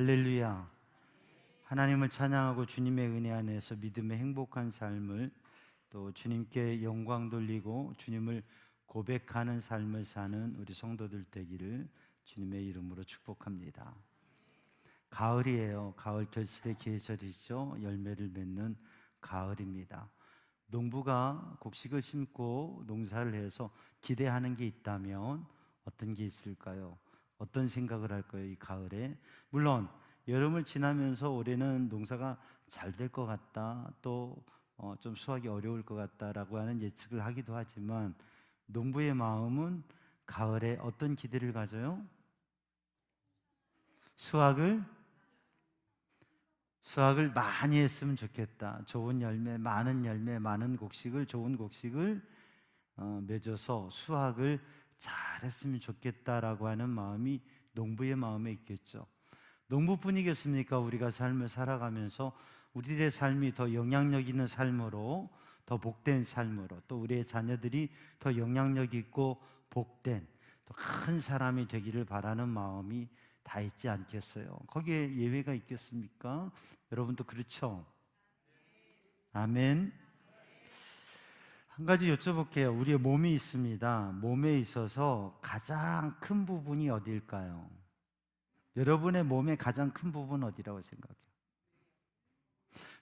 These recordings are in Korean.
할렐루야. 하나님을 찬양하고 주님의 은혜 안에서 믿음의 행복한 삶을, 또 주님께 영광 돌리고 주님을 고백하는 삶을 사는 우리 성도들 되기를 주님의 이름으로 축복합니다. 가을이에요. 가을 결실의 계절이죠. 열매를 맺는 가을입니다. 농부가 곡식을 심고 농사를 해서 기대하는 게 있다면 어떤 게 있을까요? 어떤 생각을 할까요? 이 가을에. 물론 여름을 지나면서 올해는 농사가 잘 될 것 같다, 또 좀 수확이 어려울 것 같다라고 하는 예측을 하기도 하지만, 농부의 마음은 가을에 어떤 기대를 가져요? 수확을 많이 했으면 좋겠다. 좋은 열매, 많은 곡식을, 좋은 곡식을 맺어서 수확을 잘 했으면 좋겠다라고 하는 마음이 농부의 마음에 있겠죠. 농부뿐이겠습니까? 우리가 삶을 살아가면서 우리의 삶이 더 영향력 있는 삶으로, 더 복된 삶으로, 또 우리의 자녀들이 더 영향력 있고 복된, 또 큰 사람이 되기를 바라는 마음이 다 있지 않겠어요? 거기에 예외가 있겠습니까? 여러분도 그렇죠? 아멘. 한 가지 여쭤볼게요. 우리의 몸이 있습니다. 몸에 있어서 가장 큰 부분이 어디일까요? 여러분의 몸의 가장 큰 부분은 어디라고 생각해요?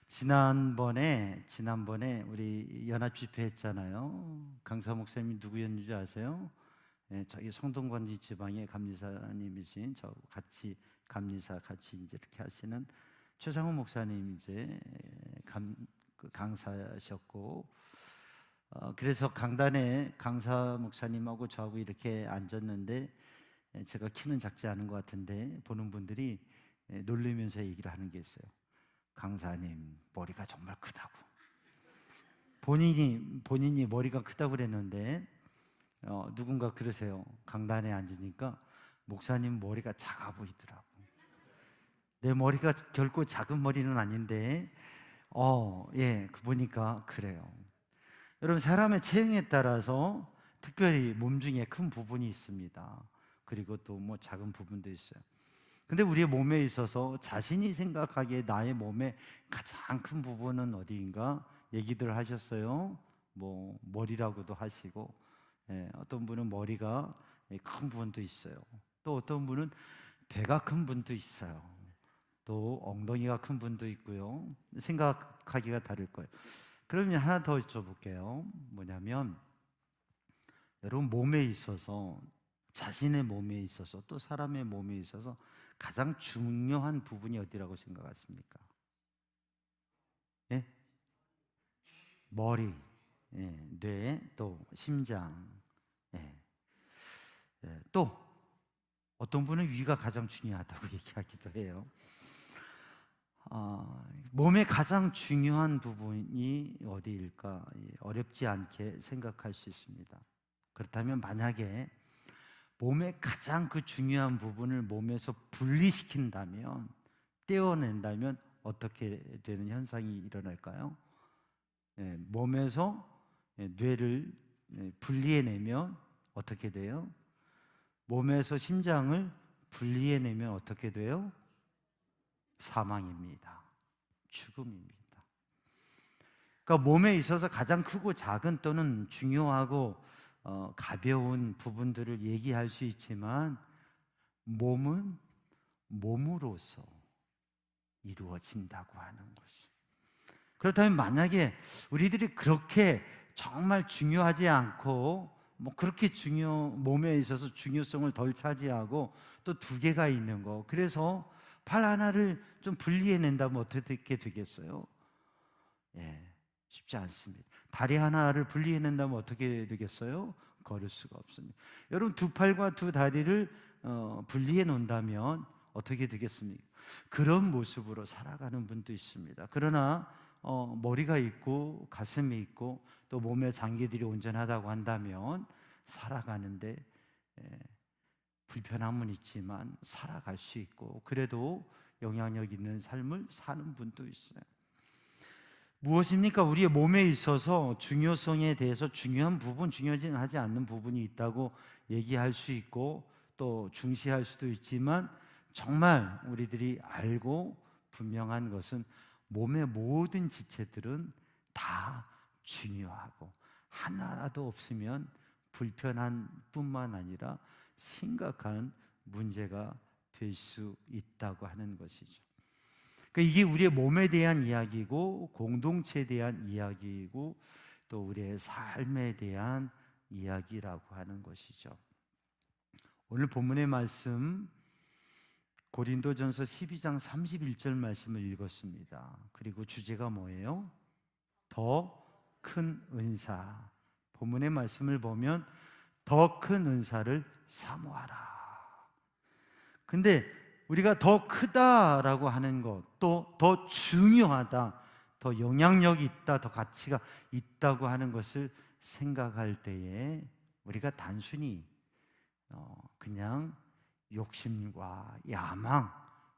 지난번에 우리 연합 집회 했잖아요. 강사 목사님이 누구였는지 아세요? 네, 저기 성동관지 지방의 감리사님이신, 저 같이 감리사 같이 이제 이렇게 하시는 최상호 목사님 이제 강사셨고, 그래서 강단에 강사 목사님하고 저하고 이렇게 앉았는데, 제가 키는 작지 않은 것 같은데 보는 분들이 놀리면서 얘기를 하는 게 있어요. 강사님 머리가 정말 크다고. 본인이 머리가 크다고 그랬는데 누군가 그러세요. 강단에 앉으니까 목사님 머리가 작아 보이더라고. 내 머리가 결코 작은 머리는 아닌데 보니까 그래요. 여러분, 사람의 체형에 따라서 특별히 몸 중에 큰 부분이 있습니다. 그리고 또 뭐 작은 부분도 있어요. 근데 우리의 몸에 있어서 자신이 생각하기에 나의 몸의 가장 큰 부분은 어디인가 얘기들 하셨어요. 뭐 머리라고도 하시고, 어떤 분은 머리가 큰 분도 있어요. 또 어떤 분은 배가 큰 분도 있어요. 또 엉덩이가 큰 분도 있고요. 생각하기가 다를 거예요. 그러면 하나 더 여쭤볼게요. 뭐냐면, 여러분 몸에 있어서, 자신의 몸에 있어서, 또 사람의 몸에 있어서 가장 중요한 부분이 어디라고 생각하십니까? 예? 머리, 뇌, 또 심장, 또 어떤 분은 위가 가장 중요하다고 얘기하기도 해요. 몸의 가장 중요한 부분이 어디일까? 어렵지 않게 생각할 수 있습니다. 그렇다면 만약에 몸의 가장 그 중요한 부분을 몸에서 분리시킨다면, 떼어낸다면 어떻게 되는 현상이 일어날까요? 몸에서 뇌를 분리해내면 어떻게 돼요? 몸에서 심장을 분리해내면 어떻게 돼요? 사망입니다. 죽음입니다. 그러니까 몸에 있어서 가장 크고 작은, 또는 중요하고 가벼운 부분들을 얘기할 수 있지만, 몸은 몸으로서 이루어진다고 하는 것이. 그렇다면 만약에 우리들이 그렇게 정말 중요하지 않고, 그렇게 몸에 있어서 중요성을 덜 차지하고 또 두 개가 있는 거, 그래서 팔 하나를 좀 분리해낸다면 어떻게 되겠어요? 쉽지 않습니다. 다리 하나를 분리해낸다면 어떻게 되겠어요? 걸을 수가 없습니다. 여러분, 두 팔과 두 다리를 분리해 놓는다면 어떻게 되겠습니까? 그런 모습으로 살아가는 분도 있습니다. 그러나 머리가 있고 가슴이 있고 또 몸의 장기들이 온전하다고 한다면 살아가는데 불편함은 있지만 살아갈 수 있고, 그래도 영향력 있는 삶을 사는 분도 있어요. 무엇입니까? 우리의 몸에 있어서 중요성에 대해서 중요한 부분, 중요하지 않는 부분이 있다고 얘기할 수 있고, 또 중시할 수도 있지만, 정말 우리들이 알고 분명한 것은 몸의 모든 지체들은 다 중요하고 하나라도 없으면 불편한 뿐만 아니라 심각한 문제가 될 수 있다고 하는 것이죠. 그러니까 이게 우리의 몸에 대한 이야기고 공동체에 대한 이야기이고 또 우리의 삶에 대한 이야기라고 하는 것이죠. 오늘 본문의 말씀 고린도전서 12장 31절 말씀을 읽었습니다. 그리고 주제가 뭐예요? 더 큰 은사. 본문의 말씀을 보면 더 큰 은사를 사모하라. 근데 우리가 더 크다라고 하는 것, 또 더 중요하다, 더 영향력이 있다, 더 가치가 있다고 하는 것을 생각할 때에 우리가 단순히 그냥 욕심과 야망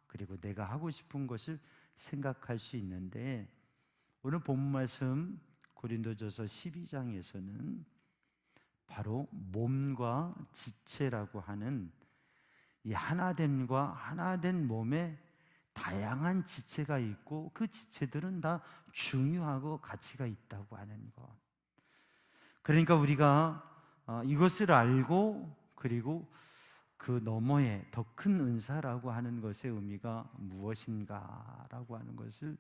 그리고 내가 하고 싶은 것을 생각할 수 있는데 오늘 본문 말씀 고린도전서 12장에서는 바로 몸과 지체라고 하는 이 하나됨과 하나된 몸에 다양한 지체가 있고 그 지체들은 다 중요하고 가치가 있다고 하는 것. 그러니까 우리가 이것을 알고 그리고 그 너머에 더 큰 은사라고 하는 것의 의미가 무엇인가라고 하는 것을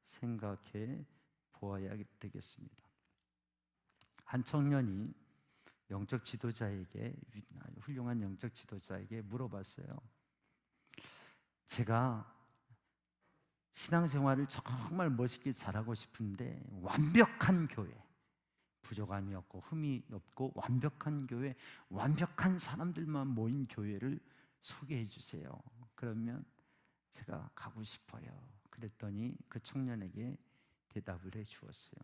생각해 보아야 되겠습니다. 한 청년이 영적 지도자에게, 훌륭한 영적 지도자에게 물어봤어요. 제가 신앙생활을 정말 멋있게 잘하고 싶은데 완벽한 교회, 부족함이 없고 흠이 없고 완벽한 교회, 완벽한 사람들만 모인 교회를 소개해 주세요. 그러면 제가 가고 싶어요. 그랬더니 그 청년에게 대답을 해 주었어요.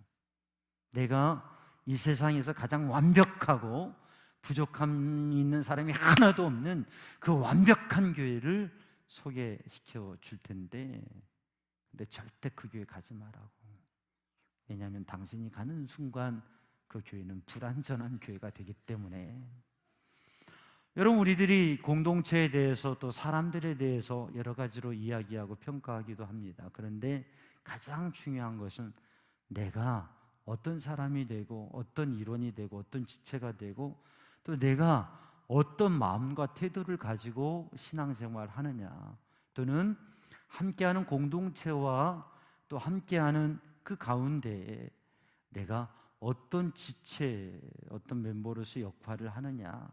내가 이 세상에서 가장 완벽하고 부족함이 있는 사람이 하나도 없는 그 완벽한 교회를 소개시켜 줄 텐데 근데 절대 그 교회 가지 말라고. 왜냐하면 당신이 가는 순간 그 교회는 불완전한 교회가 되기 때문에. 여러분, 우리들이 공동체에 대해서 또 사람들에 대해서 여러 가지로 이야기하고 평가하기도 합니다. 그런데 가장 중요한 것은 내가 어떤 사람이 되고 어떤 이론이 되고 어떤 지체가 되고 또 내가 어떤 마음과 태도를 가지고 신앙생활을 하느냐, 또는 함께하는 공동체와 또 함께하는 그 가운데에 내가 어떤 지체, 어떤 멤버로서 역할을 하느냐,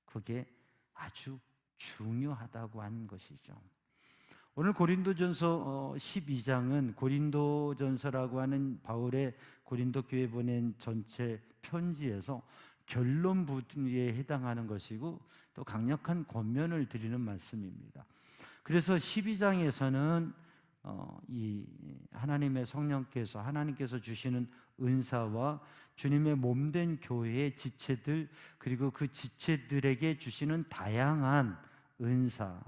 그게 아주 중요하다고 하는 것이죠. 오늘 고린도전서 12장은 고린도전서라고 하는 바울의 고린도 교회에 보낸 전체 편지에서 결론 부분에 해당하는 것이고 또 강력한 권면을 드리는 말씀입니다. 그래서 12장에서는 이 하나님의 성령께서, 하나님께서 주시는 은사와 주님의 몸된 교회의 지체들, 그리고 그 지체들에게 주시는 다양한 은사,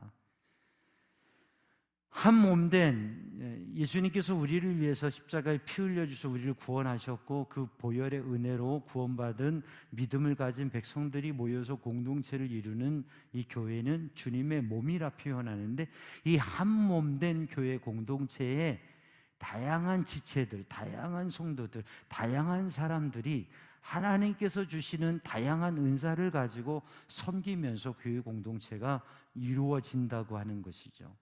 한 몸된 예수님께서 우리를 위해서 십자가에 피 흘려 주셔서 우리를 구원하셨고 그 보혈의 은혜로 구원받은 믿음을 가진 백성들이 모여서 공동체를 이루는 이 교회는 주님의 몸이라 표현하는데, 이 한 몸된 교회 공동체에 다양한 지체들, 다양한 성도들, 다양한 사람들이 하나님께서 주시는 다양한 은사를 가지고 섬기면서 교회 공동체가 이루어진다고 하는 것이죠.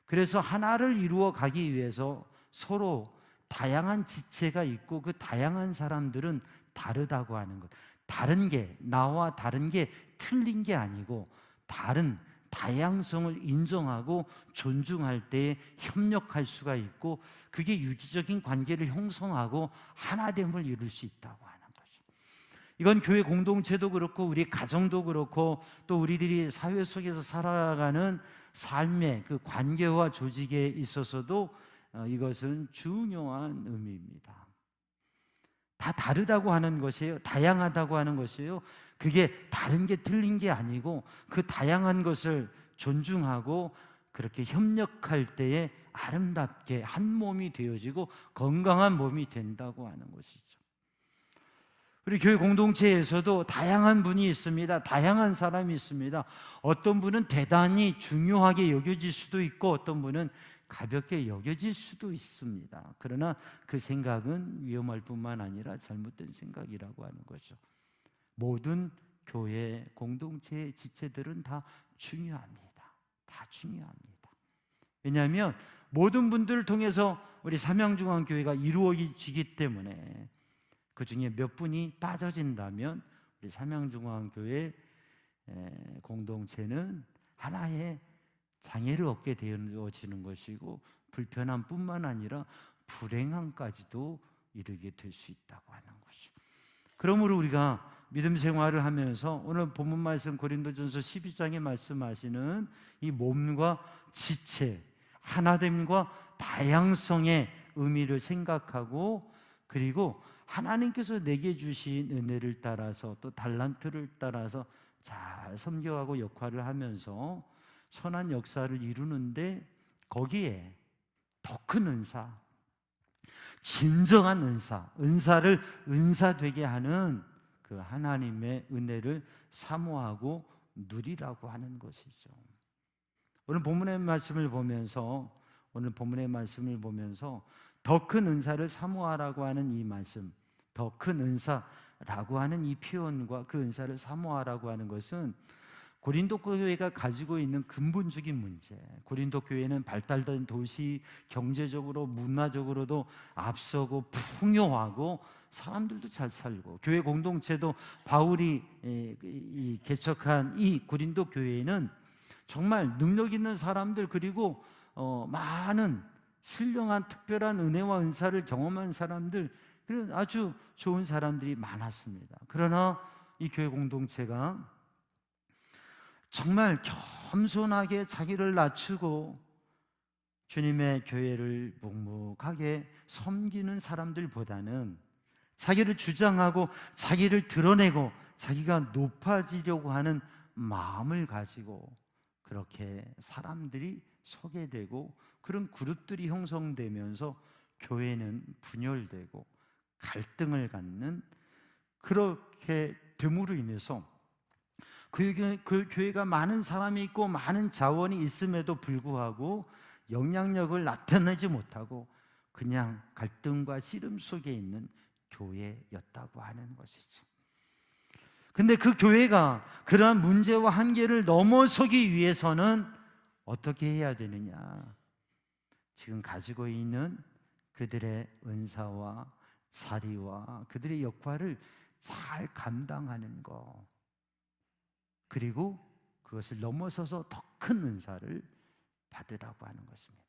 그래서 하나를 이루어 가기 위해서 서로 다양한 지체가 있고 그 다양한 사람들은 다르다고 하는 것. 다른 게, 나와 다른 게 틀린 게 아니고 다른 다양성을 인정하고 존중할 때에 협력할 수가 있고 그게 유기적인 관계를 형성하고 하나됨을 이룰 수 있다고 하는 거죠. 이건 교회 공동체도 그렇고 우리 가정도 그렇고 또 우리들이 사회 속에서 살아가는 삶의 그 관계와 조직에 있어서도 이것은 중요한 의미입니다. 다 다르다고 하는 것이에요. 다양하다고 하는 것이에요. 그게 다른 게 틀린 게 아니고 그 다양한 것을 존중하고 그렇게 협력할 때에 아름답게 한 몸이 되어지고 건강한 몸이 된다고 하는 것이죠. 우리 교회 공동체에서도 다양한 분이 있습니다. 다양한 사람이 있습니다. 어떤 분은 대단히 중요하게 여겨질 수도 있고 어떤 분은 가볍게 여겨질 수도 있습니다. 그러나 그 생각은 위험할 뿐만 아니라 잘못된 생각이라고 하는 거죠. 모든 교회 공동체의 지체들은 다 중요합니다. 다 중요합니다. 왜냐하면 모든 분들을 통해서 우리 삼양중앙교회가 이루어지기 때문에 그 중에 몇 분이 빠져진다면 우리 삼양중앙교회 공동체는 하나의 장애를 얻게 되어지는 것이고 불편함 뿐만 아니라 불행함까지도 이르게 될 수 있다고 하는 것이죠. 그러므로 우리가 믿음 생활을 하면서 오늘 본문 말씀 고린도전서 12장에 말씀하시는 이 몸과 지체, 하나됨과 다양성의 의미를 생각하고 그리고 하나님께서 내게 주신 은혜를 따라서 또 달란트를 따라서 잘 섬겨가고 역할을 하면서 선한 역사를 이루는데 거기에 더 큰 은사, 진정한 은사를 은사되게 하는 그 하나님의 은혜를 사모하고 누리라고 하는 것이죠. 오늘 본문의 말씀을 보면서 더 큰 은사를 사모하라고 하는 이 말씀, 더 큰 은사라고 하는 이 표현과 그 은사를 사모하라고 하는 것은 고린도 교회가 가지고 있는 근본적인 문제, 고린도 교회는 발달된 도시, 경제적으로 문화적으로도 앞서고 풍요하고 사람들도 잘 살고 교회 공동체도 바울이 개척한 이 고린도 교회는 정말 능력 있는 사람들 그리고 많은 신령한 특별한 은혜와 은사를 경험한 사람들, 그런 아주 좋은 사람들이 많았습니다. 그러나 이 교회 공동체가 정말 겸손하게 자기를 낮추고 주님의 교회를 묵묵하게 섬기는 사람들보다는 자기를 주장하고 자기를 드러내고 자기가 높아지려고 하는 마음을 가지고 그렇게 사람들이 소개되고 그런 그룹들이 형성되면서 교회는 분열되고 갈등을 갖는, 그렇게 됨으로 인해서 그 교회가 많은 사람이 있고 많은 자원이 있음에도 불구하고 영향력을 나타내지 못하고 그냥 갈등과 씨름 속에 있는 교회였다고 하는 것이죠. 근데 그 교회가 그러한 문제와 한계를 넘어서기 위해서는 어떻게 해야 되느냐? 지금 가지고 있는 그들의 은사와 자리와 그들의 역할을 잘 감당하는 것, 그리고 그것을 넘어서서 더 큰 은사를 받으라고 하는 것입니다.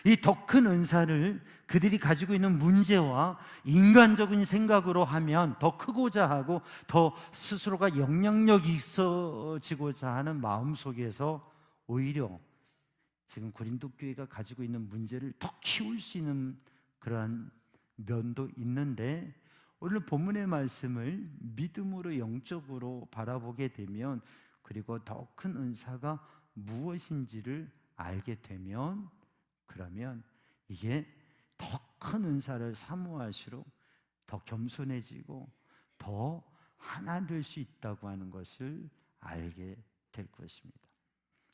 이 더 큰 은사를 그들이 가지고 있는 문제와 인간적인 생각으로 하면 더 크고자 하고 더 스스로가 영향력이 있어지고자 하는 마음 속에서 오히려 지금 고린도 교회가 가지고 있는 문제를 더 키울 수 있는 그러한 면도 있는데, 오늘 본문의 말씀을 믿음으로 영적으로 바라보게 되면 그리고 더 큰 은사가 무엇인지를 알게 되면 그러면 이게 더 큰 은사를 사모할수록 더 겸손해지고 더 하나 될 수 있다고 하는 것을 알게 될 것입니다.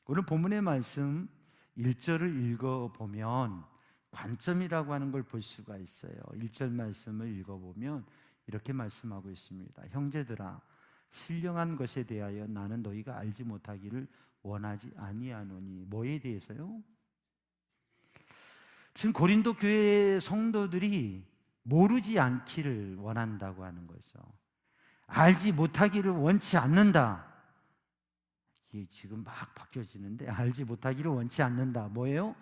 오늘 본문의 말씀 1절을 읽어보면 관점이라고 하는 걸 볼 수가 있어요. 1절 말씀을 읽어보면 이렇게 말씀하고 있습니다. 형제들아, 신령한 것에 대하여 나는 너희가 알지 못하기를 원하지 아니하노니. 뭐에 대해서요? 지금 고린도 교회 성도들이 모르지 않기를 원한다고 하는 거죠. 알지 못하기를 원치 않는다. 이게 지금 막 바뀌어지는데, 알지 못하기를 원치 않는다. 뭐예요?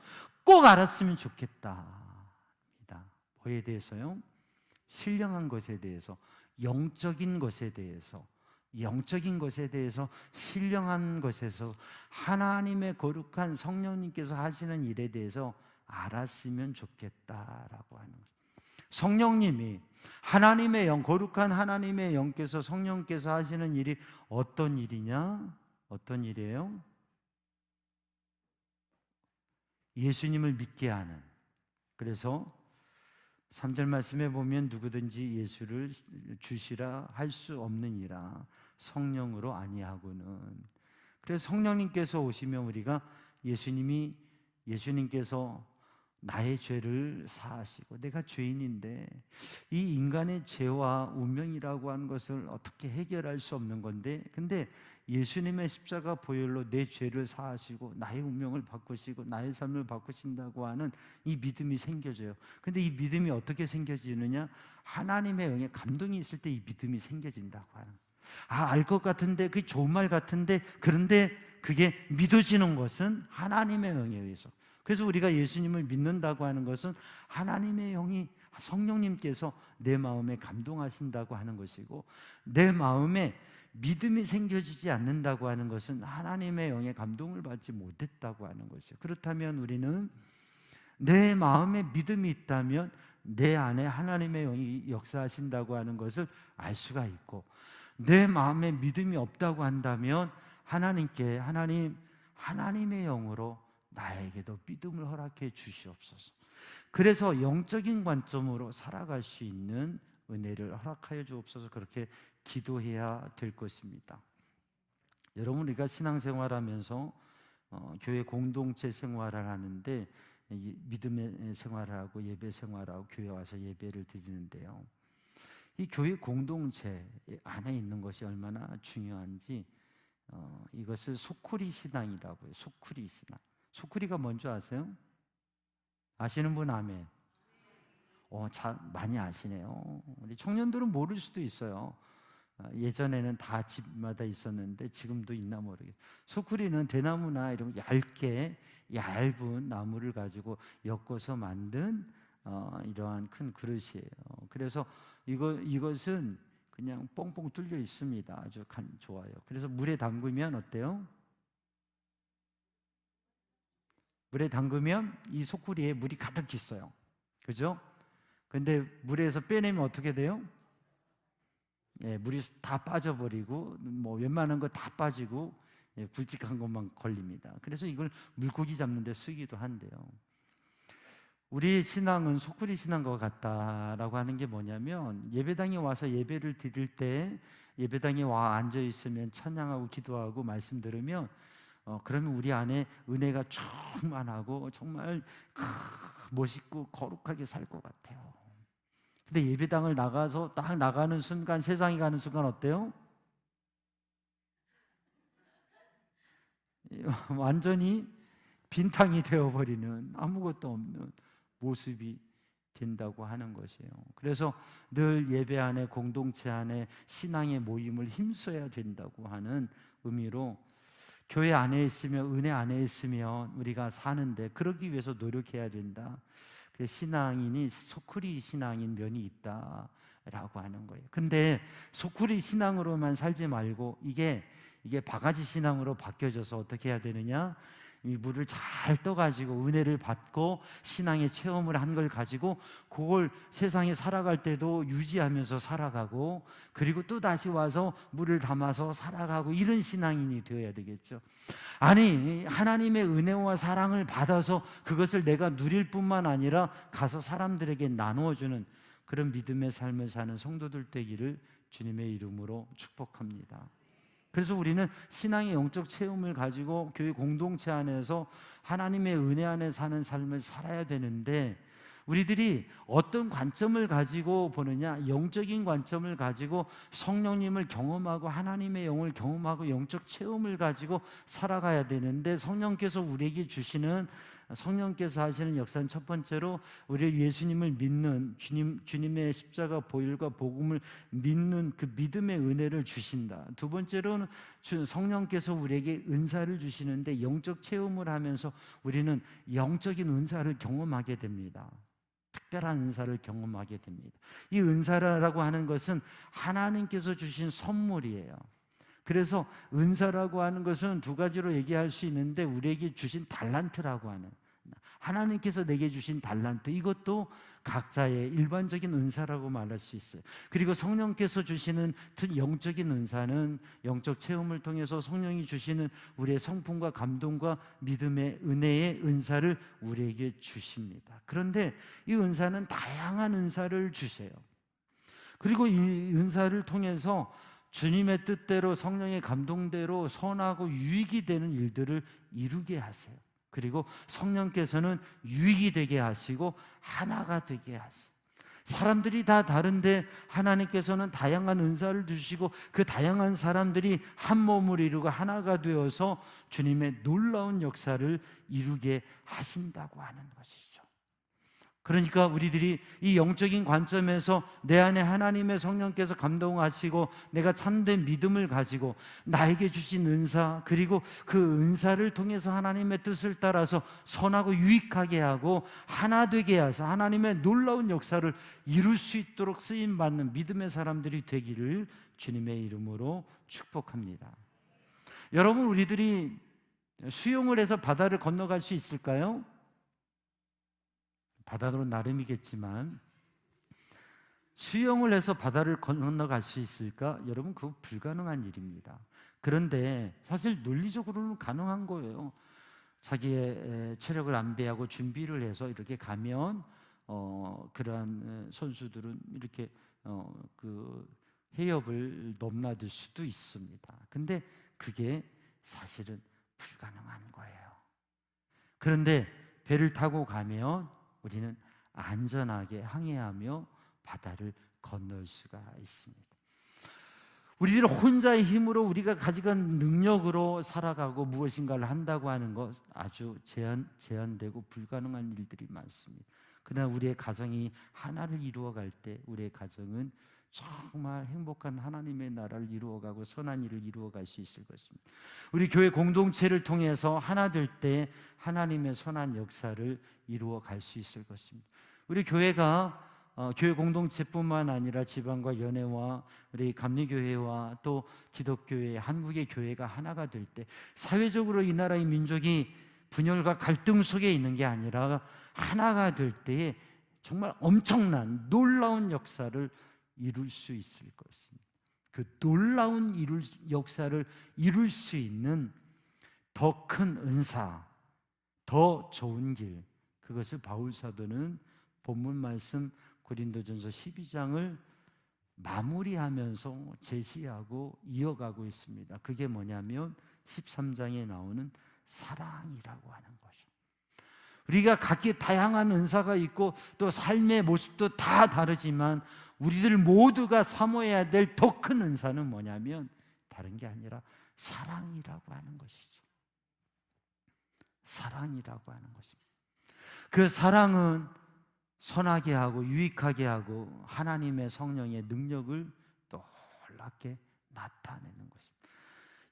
꼭 알았으면 좋겠다. 뭐에 대해서요? 신령한 것에 대해서, 영적인 것에 대해서, 신령한 것에서 하나님의 거룩한 성령님께서 하시는 일에 대해서 알았으면 좋겠다라고 하는 거죠. 성령님이, 하나님의 영, 거룩한 하나님의 영께서, 성령께서 하시는 일이 어떤 일이냐? 어떤 일이에요? 예수님을 믿게 하는. 그래서 3절 말씀에 보면 누구든지 예수를 주시라 할 수 없느니라 성령으로 아니하고는. 그래서 성령님께서 오시면 우리가 예수님께서 나의 죄를 사하시고, 내가 죄인인데 이 인간의 죄와 운명이라고 하는 것을 어떻게 해결할 수 없는 건데, 근데 예수님의 십자가 보혈로 내 죄를 사하시고 나의 운명을 바꾸시고 나의 삶을 바꾸신다고 하는 이 믿음이 생겨져요. 근데 이 믿음이 어떻게 생겨지느냐? 하나님의 영의 감동이 있을 때 이 믿음이 생겨진다고 하는. 알 것 같은데, 그게 좋은 말 같은데, 그런데 그게 믿어지는 것은 하나님의 영에 의해서. 그래서 우리가 예수님을 믿는다고 하는 것은 하나님의 영이, 성령님께서 내 마음에 감동하신다고 하는 것이고, 내 마음에 믿음이 생겨지지 않는다고 하는 것은 하나님의 영의 감동을 받지 못했다고 하는 것이에요. 그렇다면 우리는 내 마음에 믿음이 있다면 내 안에 하나님의 영이 역사하신다고 하는 것을 알 수가 있고, 내 마음에 믿음이 없다고 한다면 하나님의 영으로 나에게도 믿음을 허락해 주시옵소서. 그래서 영적인 관점으로 살아갈 수 있는 은혜를 허락하여 주옵소서. 그렇게 기도해야 될 것입니다. 여러분, 우리가 신앙생활하면서 교회 공동체 생활을 하는데, 믿음의 생활을 하고 예배 생활하고 교회 와서 예배를 드리는데요, 이 교회 공동체 안에 있는 것이 얼마나 중요한지, 이것을 소쿠리 신앙이라고 해요. 소쿠리 신앙. 소쿠리가 뭔지 아세요? 아시는 분 아멘. 많이 아시네요. 우리 청년들은 모를 수도 있어요. 예전에는 다 집마다 있었는데 지금도 있나 모르겠어요. 소쿠리는 대나무나 이런 얇은 나무를 가지고 엮어서 만든 이러한 큰 그릇이에요. 그래서 이것은 그냥 뻥뻥 뚫려 있습니다. 아주 좋아요. 그래서 물에 담그면 어때요? 물에 담그면 이 소쿠리에 물이 가득 있어요. 그죠? 근데 물에서 빼내면 어떻게 돼요? 물이 다 빠져버리고, 웬만한 거 다 빠지고, 굵직한 것만 걸립니다. 그래서 이걸 물고기 잡는 데 쓰기도 한데요. 우리 신앙은 소쿠리 신앙과 같다라고 하는 게 뭐냐면, 예배당에 와서 예배를 드릴 때 예배당에 와 앉아 있으면 찬양하고 기도하고 말씀 들으면 그러면 우리 안에 은혜가 충만하고 정말 멋있고 거룩하게 살 것 같아요. 근데 예배당을 나가서 딱 나가는 순간, 세상에 가는 순간 어때요? 완전히 빈탕이 되어버리는, 아무것도 없는 모습이 된다고 하는 것이에요. 그래서 늘 예배 안에, 공동체 안에 신앙의 모임을 힘써야 된다고 하는 의미로, 교회 안에 있으면, 은혜 안에 있으면 우리가 사는데 그러기 위해서 노력해야 된다. 신앙인이 소쿠리 신앙인 면이 있다라고 하는 거예요. 근데 소쿠리 신앙으로만 살지 말고 이게 바가지 신앙으로 바뀌어져서 어떻게 해야 되느냐? 이 물을 잘 떠가지고 은혜를 받고 신앙의 체험을 한 걸 가지고 그걸 세상에 살아갈 때도 유지하면서 살아가고, 그리고 또 다시 와서 물을 담아서 살아가고, 이런 신앙인이 되어야 되겠죠. 아니, 하나님의 은혜와 사랑을 받아서 그것을 내가 누릴 뿐만 아니라 가서 사람들에게 나누어주는 그런 믿음의 삶을 사는 성도들 되기를 주님의 이름으로 축복합니다. 그래서 우리는 신앙의 영적 체험을 가지고 교회 공동체 안에서 하나님의 은혜 안에 사는 삶을 살아야 되는데, 우리들이 어떤 관점을 가지고 보느냐? 영적인 관점을 가지고 성령님을 경험하고 하나님의 영을 경험하고 영적 체험을 가지고 살아가야 되는데, 성령께서 하시는 역사는 첫 번째로 우리 예수님을 믿는, 주님의 십자가 보혈과 복음을 믿는 그 믿음의 은혜를 주신다. 두 번째로는 성령께서 우리에게 은사를 주시는데, 영적 체험을 하면서 우리는 영적인 은사를 경험하게 됩니다. 특별한 은사를 경험하게 됩니다. 이 은사라고 하는 것은 하나님께서 주신 선물이에요. 그래서 은사라고 하는 것은 두 가지로 얘기할 수 있는데, 우리에게 주신 달란트라고 하는, 하나님께서 내게 주신 달란트, 이것도 각자의 일반적인 은사라고 말할 수 있어요. 그리고 성령께서 주시는 영적인 은사는 영적 체험을 통해서 성령이 주시는 우리의 성품과 감동과 믿음의 은혜의 은사를 우리에게 주십니다. 그런데 이 은사는 다양한 은사를 주세요. 그리고 이 은사를 통해서 주님의 뜻대로 성령의 감동대로 선하고 유익이 되는 일들을 이루게 하세요. 그리고 성령께서는 유익이 되게 하시고 하나가 되게 하세요. 사람들이 다 다른데 하나님께서는 다양한 은사를 주시고 그 다양한 사람들이 한 몸을 이루고 하나가 되어서 주님의 놀라운 역사를 이루게 하신다고 하는 것이죠. 그러니까 우리들이 이 영적인 관점에서 내 안에 하나님의 성령께서 감동하시고 내가 참된 믿음을 가지고 나에게 주신 은사, 그리고 그 은사를 통해서 하나님의 뜻을 따라서 선하고 유익하게 하고 하나 되게 하셔서 하나님의 놀라운 역사를 이룰 수 있도록 쓰임받는 믿음의 사람들이 되기를 주님의 이름으로 축복합니다. 여러분, 우리들이 수영을 해서 바다를 건너갈 수 있을까요? 바다로 나름이겠지만 수영을 해서 바다를 건너갈 수 있을까? 여러분, 그거 불가능한 일입니다. 그런데 사실 논리적으로는 가능한 거예요. 자기의 체력을 안배하고 준비를 해서 이렇게 가면 그러한 선수들은 이렇게 그 해협을 넘나들 수도 있습니다. 근데 그게 사실은 불가능한 거예요. 그런데 배를 타고 가면 우리는 안전하게 항해하며 바다를 건널 수가 있습니다. 우리들 혼자의 힘으로 우리가 가지고 있는 능력으로 살아가고 무엇인가를 한다고 하는 것 아주 제한되고 불가능한 일들이 많습니다. 그러나 우리의 가정이 하나를 이루어갈 때 우리의 가정은 정말 행복한 하나님의 나라를 이루어가고 선한 일을 이루어갈 수 있을 것입니다. 우리 교회 공동체를 통해서 하나 될 때 하나님의 선한 역사를 이루어갈 수 있을 것입니다. 우리 교회가 교회 공동체뿐만 아니라 지방과 연회와 우리 감리교회와 또 기독교회, 한국의 교회가 하나가 될 때 사회적으로 이 나라의 민족이 분열과 갈등 속에 있는 게 아니라 하나가 될 때에 정말 엄청난 놀라운 역사를 이룰 수 있을 것입니다. 그 놀라운 역사를 이룰 수 있는 더 큰 은사, 더 좋은 길, 그것을 바울 사도는 본문 말씀 고린도전서 12장을 마무리하면서 제시하고 이어가고 있습니다. 그게 뭐냐면 13장에 나오는 사랑이라고 하는 거죠. 우리가 각기 다양한 은사가 있고 또 삶의 모습도 다 다르지만 우리들 모두가 사모해야 될 더 큰 은사는 뭐냐면 다른 게 아니라 사랑이라고 하는 것이죠. 사랑이라고 하는 것입니다. 그 사랑은 선하게 하고 유익하게 하고 하나님의 성령의 능력을 놀랍게 나타내는 것입니다.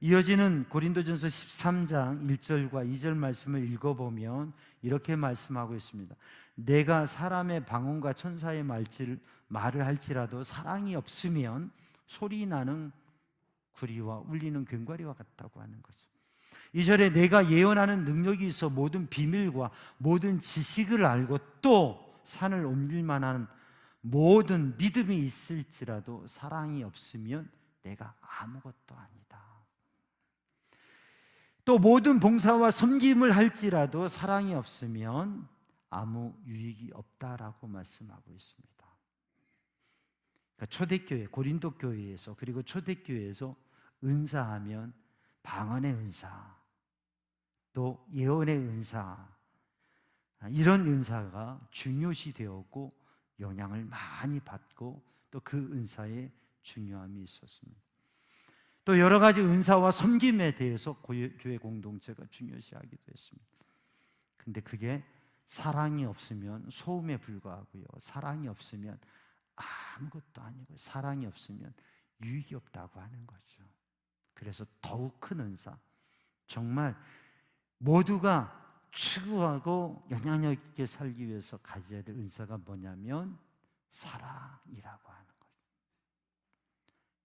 이어지는 고린도전서 13장 1절과 2절 말씀을 읽어보면 이렇게 말씀하고 있습니다. 내가 사람의 방언과 천사의 말을 할지라도 사랑이 없으면 소리 나는 구리와 울리는 괭과리와 같다고 하는 거죠. 2절에 내가 예언하는 능력이 있어 모든 비밀과 모든 지식을 알고 또 산을 옮길 만한 모든 믿음이 있을지라도 사랑이 없으면 내가 아무것도 아니다. 또 모든 봉사와 섬김을 할지라도 사랑이 없으면 아무 유익이 없다라고 말씀하고 있습니다. 그러니까 초대교회, 고린도 교회에서 그리고 초대교회에서 은사하면 방언의 은사, 또 예언의 은사, 이런 은사가 중요시 되었고 영향을 많이 받고 또 그 은사에 중요함이 있었습니다. 또 여러 가지 은사와 섬김에 대해서 교회 공동체가 중요시하기도 했습니다. 근데 그게 사랑이 없으면 소음에 불과하고요, 사랑이 없으면 아무것도 아니고 사랑이 없으면 유익이 없다고 하는 거죠. 그래서 더욱 큰 은사, 정말 모두가 추구하고 영향력 있게 살기 위해서 가져야 될 은사가 뭐냐면 사랑이라고 하는 거예요.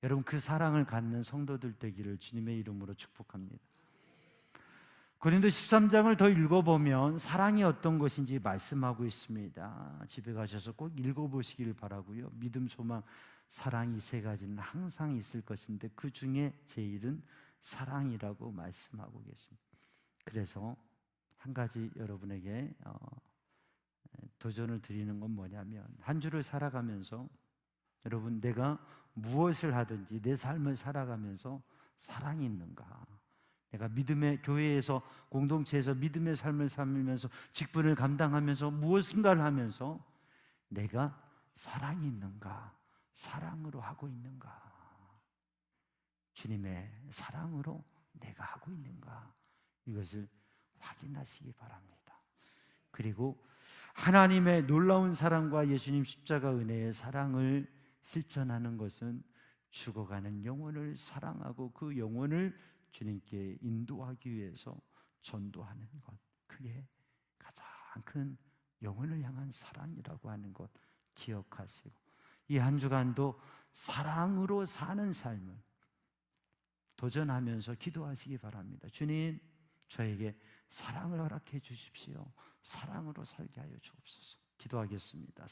여러분, 그 사랑을 갖는 성도들 되기를 주님의 이름으로 축복합니다. 고린도 13장을 더 읽어보면 사랑이 어떤 것인지 말씀하고 있습니다. 집에 가셔서 꼭 읽어보시길 바라고요. 믿음, 소망, 사랑 이 세 가지는 항상 있을 것인데 그 중에 제일은 사랑이라고 말씀하고 계십니다. 그래서 한 가지 여러분에게 도전을 드리는 건 뭐냐면, 한 주를 살아가면서 여러분, 내가 무엇을 하든지 내 삶을 살아가면서 사랑이 있는가? 내가 믿음의 교회에서, 공동체에서 믿음의 삶을 살면서 직분을 감당하면서 무엇인가를 하면서 내가 사랑이 있는가? 사랑으로 하고 있는가? 주님의 사랑으로 내가 하고 있는가? 이것을 확인하시기 바랍니다. 그리고 하나님의 놀라운 사랑과 예수님 십자가 은혜의 사랑을 실천하는 것은 죽어가는 영혼을 사랑하고 그 영혼을 주님께 인도하기 위해서 전도하는 것, 그게 가장 큰 영혼을 향한 사랑이라고 하는 것 기억하시고, 이 한 주간도 사랑으로 사는 삶을 도전하면서 기도하시기 바랍니다. 주님, 저에게 사랑을 허락해 주십시오. 사랑으로 살게 하여 주옵소서. 기도하겠습니다.